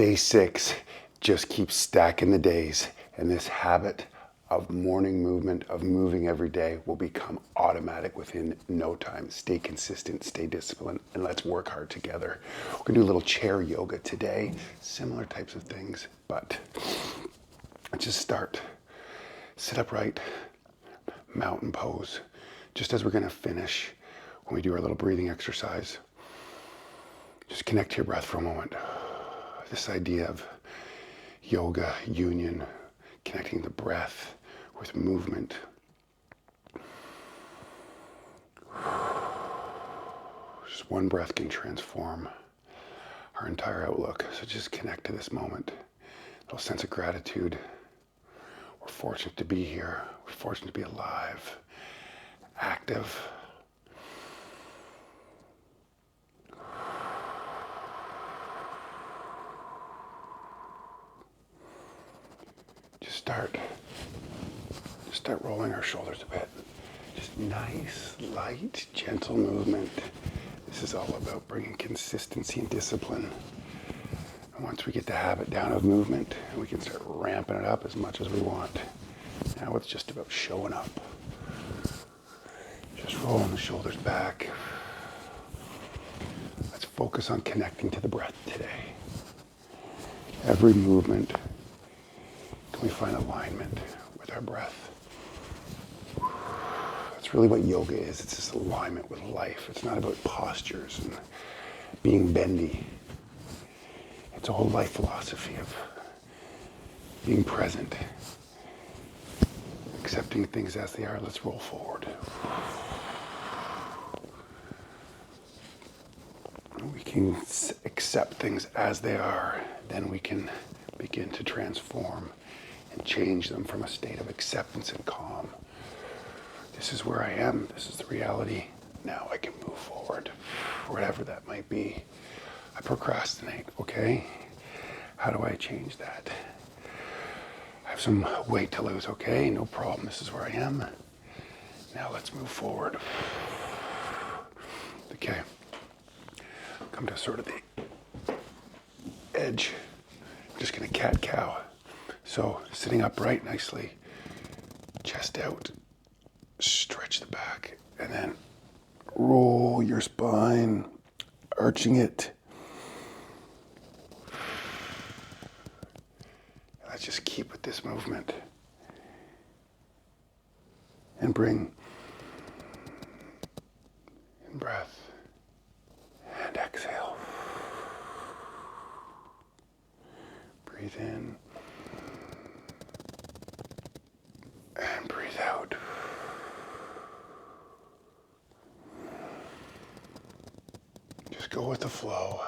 Day 6, just keep stacking the days, and this habit of morning movement, of moving every day, will become automatic within no time. Stay consistent, stay disciplined, and let's work hard together. We're gonna do a little chair yoga today, similar types of things, but let's just start. Sit upright, mountain pose, just as we're gonna finish when we do our little breathing exercise. Just connect to your breath for a moment. This idea of yoga, union, connecting the breath with movement. Just one breath can transform our entire outlook. So just connect to this moment. A little sense of gratitude. We're fortunate to be here. We're fortunate to be alive, active. Just start rolling our shoulders a bit. Just nice, light, gentle movement. This is all about bringing consistency and discipline. And once we get the habit down of movement, we can start ramping it up as much as we want. Now it's just about showing up. Just rolling the shoulders back. Let's focus on connecting to the breath today. Every movement, can we find alignment with our breath? That's really what yoga is. It's this alignment with life. It's not about postures and being bendy. It's a whole life philosophy of being present, accepting things as they are. Let's roll forward. We can accept things as they are, then we can begin to transform and change them from a state of acceptance and calm. This is where I am. This is the reality. Now I can move forward, whatever that might be. I procrastinate, okay? How do I change that? I have some weight to lose, okay? No problem. This is where I am. Now let's move forward. Okay. Come to sort of the edge. I'm just gonna cat-cow. So sitting upright nicely, chest out, stretch the back, and then roll your spine, arching it. Let's just keep with this movement and bring in breath and exhale. Breathe in and breathe out. Just go with the flow.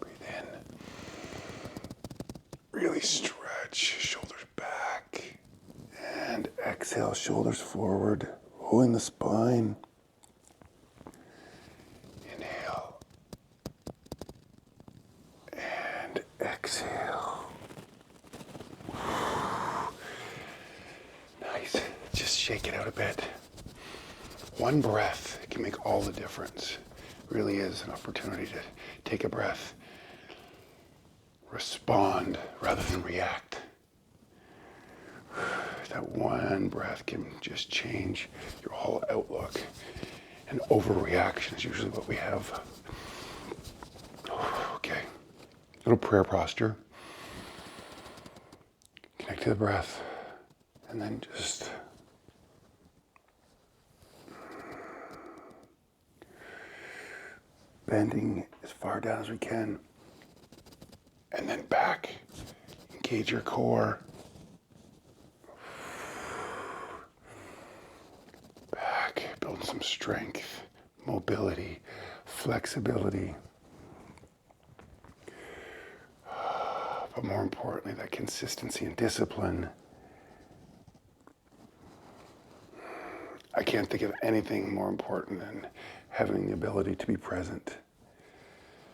Breathe in. Really stretch, shoulders back. And exhale, shoulders forward, rolling the spine. Inhale. And exhale. Nice. Just shake it out a bit. One breath can make all the difference. It really is an opportunity to take a breath, respond rather than react. That one breath can just change your whole outlook. And overreaction is usually what we have. Okay. Little prayer posture. Connect to the breath. And then just bending as far down as we can. And then back. Engage your core. Back. Build some strength, mobility, flexibility. But more importantly, that consistency and discipline. I can't think of anything more important than having the ability to be present,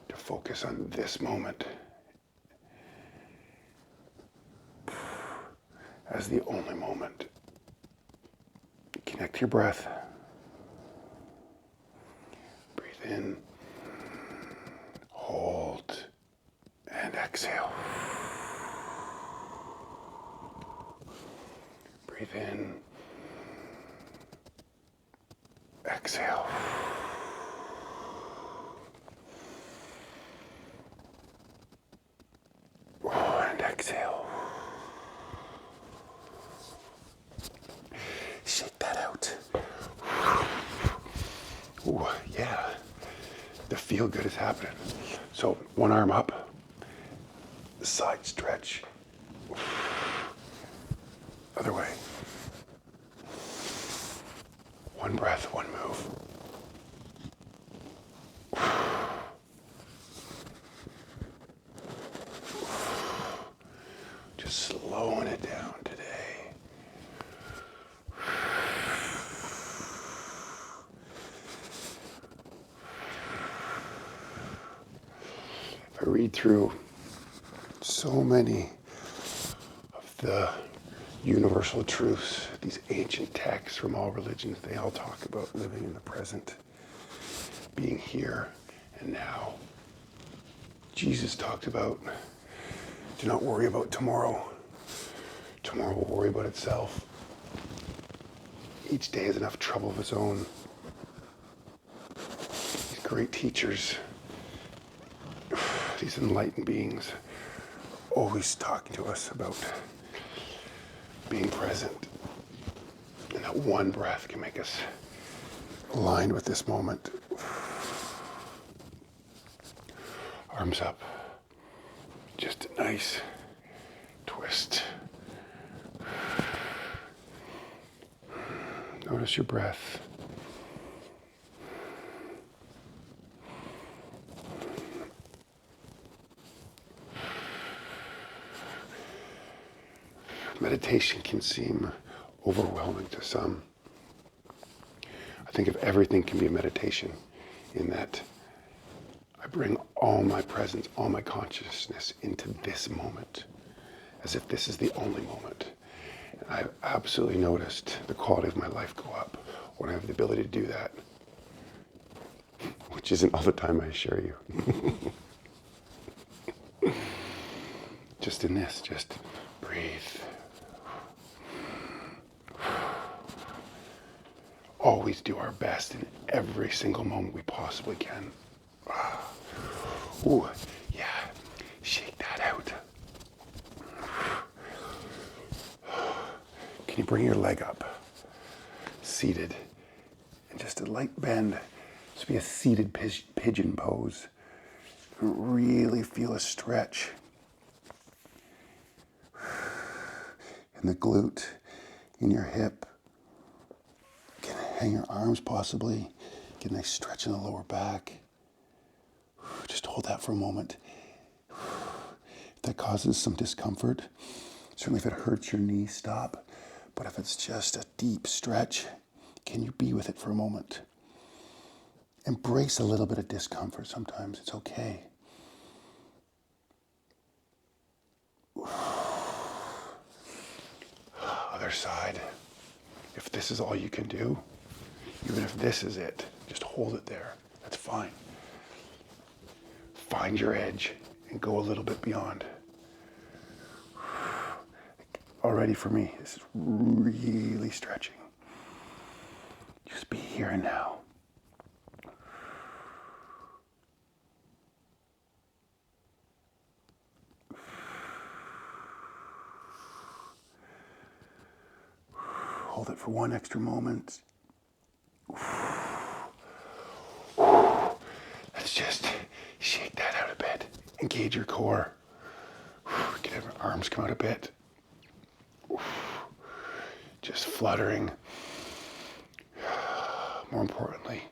to focus on this moment as the only moment. Connect to your breath. Breathe in, hold, and exhale. Breathe in, exhale. And exhale. Shake that out. Ooh, yeah. The feel good is happening. So one arm up, side stretch. Other way. One breath, one move. Just slowing it down today. I read through so many of the universal truths, these ancient texts from all religions. They all talk about living in the present, being here and now. Jesus talked about, do not worry about tomorrow. Tomorrow will worry about itself. Each day has enough trouble of its own. These great teachers, these enlightened beings, always talking to us about being present. And that one breath can make us aligned with this moment. Arms up. Just a nice twist. Notice your breath. Meditation can seem overwhelming to some. I think of everything can be a meditation in that I bring all my presence, all my consciousness into this moment, as if this is the only moment. And I've absolutely noticed the quality of my life go up when I have the ability to do that, which isn't all the time, I assure you. Just in this, just breathe. Always do our best in every single moment we possibly can. Ooh, yeah, shake that out. Can you bring your leg up? Seated. And just a light bend. Just be a seated pigeon pose. Really feel a stretch in the glute, in your hip. Can hang your arms possibly. Get a nice stretch in the lower back. Just hold that for a moment. If that causes some discomfort, certainly if it hurts your knee, stop. But if it's just a deep stretch, can you be with it for a moment? Embrace a little bit of discomfort sometimes. It's okay. Other side. If this is all you can do, even if this is it, just hold it there. That's fine. Find your edge and go a little bit beyond. Already for me, this is really stretching. Just be here and now. Hold it for one extra moment. Let's just shake that out a bit. Engage your core. Get your arms come out a bit. Just fluttering. More importantly,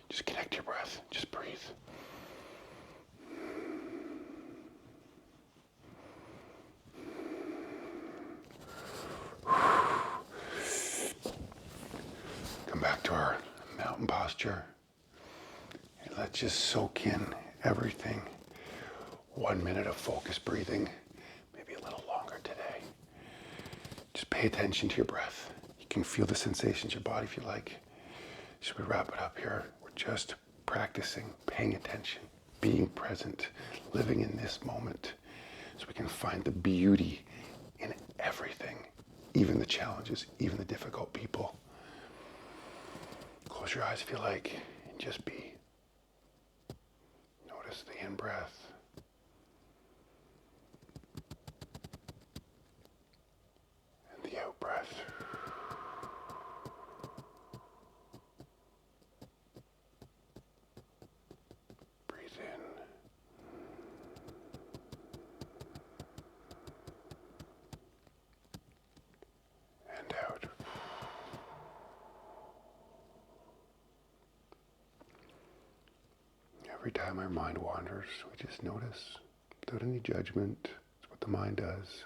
just connect your breath. Just breathe. Come back to our mountain posture. And let's just soak in everything. 1 minute of focused breathing, maybe a little longer today. Just pay attention to your breath. You can feel the sensations in your body if you like. Should we wrap it up here? We're just practicing, paying attention, being present, living in this moment so we can find the beauty in everything, even the challenges, even the difficult people. Close your eyes if you like, and just be. Notice the in-breath. And the out-breath. Breathe in. And out. Every time our mind wanders, we just notice, without any judgment, it's what the mind does,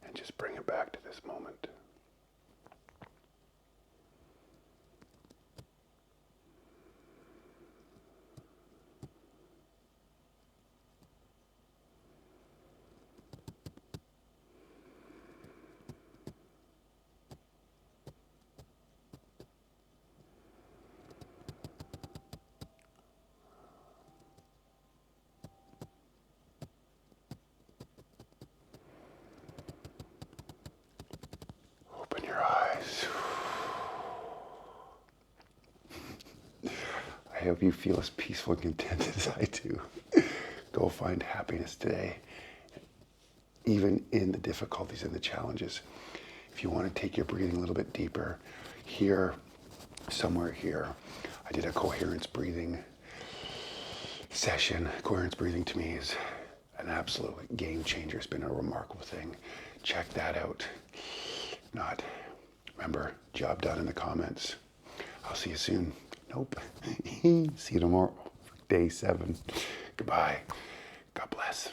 and just bring it back to this moment. Open your eyes. I hope you feel as peaceful and content as I do. Go find happiness today, even in the difficulties and the challenges. If you want to take your breathing a little bit deeper, here, somewhere here, I did a coherence breathing session. Coherence breathing to me is an absolute game changer. It's been a remarkable thing. Check that out. Not, remember, job done in the comments. I'll see you soon. Nope. See you tomorrow for day 7. Goodbye. God bless.